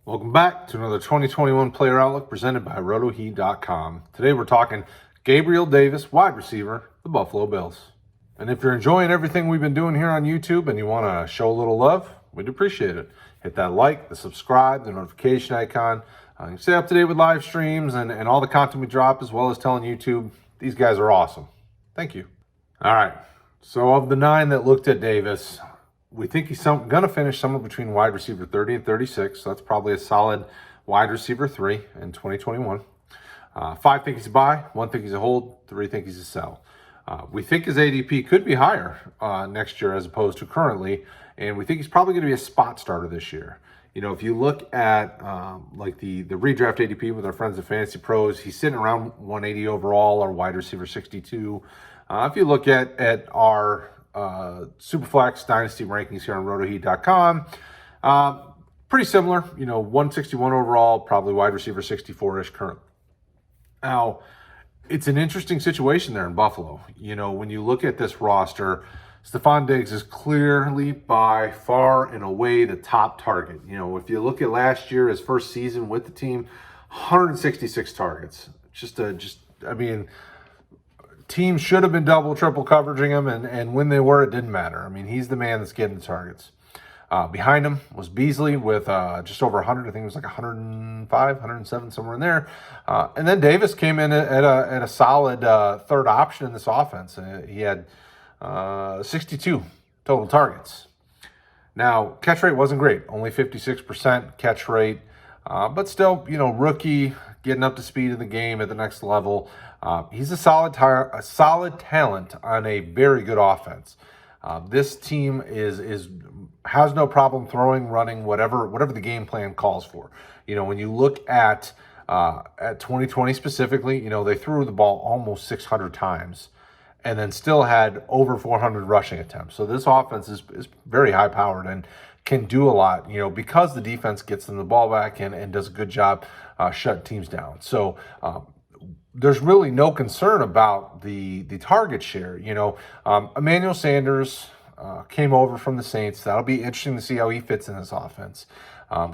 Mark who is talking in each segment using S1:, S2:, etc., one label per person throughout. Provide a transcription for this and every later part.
S1: Welcome back to another 2021 Player Outlook presented by RotoHeat.com. Today we're talking Gabriel Davis, wide receiver, the Buffalo Bills. And if you're enjoying everything we've been doing here on YouTube and you want to show a little love, we'd appreciate it. Hit that like, the subscribe, the notification icon. You can stay up to date with live streams and all the content we drop, as well as telling YouTube, these guys are awesome. Thank you. All right. So of the 9 that looked at Davis, we think he's going to finish somewhere between wide receiver 30 and 36. So that's probably a solid wide receiver 3 in 2021. 5 think he's a buy, 1 think he's a hold, 3 think he's a sell. We think his ADP could be higher next year as opposed to currently, and we think he's probably going to be a spot starter this year. You know, if you look at like the redraft ADP with our friends at Fantasy Pros, he's sitting around 180 overall, or wide receiver 62. If you look at our Superflex Dynasty rankings here on RotoHeat.com, pretty similar. You know, 161 overall, probably wide receiver 64-ish currently. Now, it's an interesting situation there in Buffalo. You know, when you look at this roster, Stephon Diggs is clearly by far and away the top target. You know, if you look at last year, his first season with the team, 166 targets. I mean, teams should have been double, triple coveraging him, and when they were, it didn't matter. I mean, he's the man that's getting the targets. Behind him was Beasley with just over 100. I think it was like 105, 107, somewhere in there. And then Davis came in at a solid third option in this offense. He had 62 total targets. Now, catch rate wasn't great. Only 56% catch rate. But still, you know, rookie, getting up to speed in the game at the next level. He's a solid talent on a very good offense. This team has no problem throwing, running, whatever the game plan calls for. You know, when you look at 2020 specifically, you know, they threw the ball almost 600 times and then still had over 400 rushing attempts. So this offense is very high powered and can do a lot, you know, because the defense gets them the ball back and does a good job shutting teams down. So there's really no concern about the target share. You know, Emmanuel Sanders came over from the Saints. That'll be interesting to see how he fits in this offense.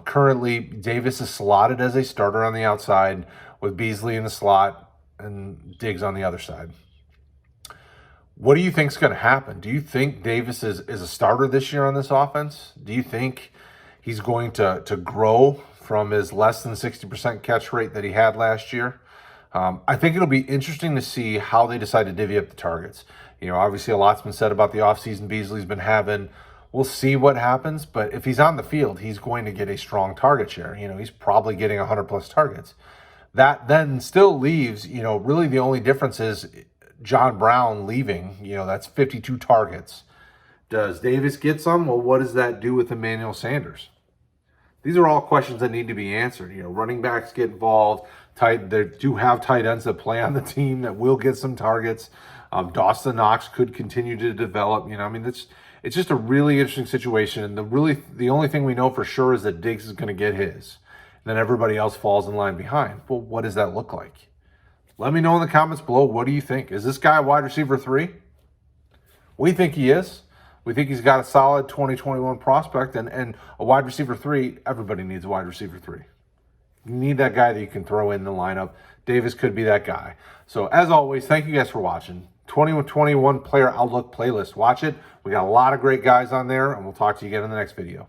S1: Currently, Davis is slotted as a starter on the outside with Beasley in the slot and Diggs on the other side. What do you think is going to happen? Do you think Davis is a starter this year on this offense? Do you think he's going to grow from his less than 60% catch rate that he had last year? I think it'll be interesting to see how they decide to divvy up the targets. You know, obviously a lot's been said about the offseason Beasley's been having. We'll see what happens, but if he's on the field, he's going to get a strong target share. You know, he's probably getting 100-plus targets. That then still leaves, you know, really the only difference is John Brown leaving. You know, that's 52 targets. Does Davis get some? Well, what does that do with Emmanuel Sanders? These are all questions that need to be answered. You know, running backs get involved. They do have tight ends that play on the team that will get some targets. Dawson Knox could continue to develop. You know, I mean, it's just a really interesting situation. And the only thing we know for sure is that Diggs is going to get his. And then everybody else falls in line behind. Well, what does that look like? Let me know in the comments below. What do you think? Is this guy a wide receiver 3? We think he is. We think he's got a solid 2021 prospect, and a wide receiver 3, everybody needs a wide receiver 3. You need that guy that you can throw in the lineup. Davis could be that guy. So as always, thank you guys for watching. 2021 Player Outlook playlist. Watch it. We got a lot of great guys on there, and we'll talk to you again in the next video.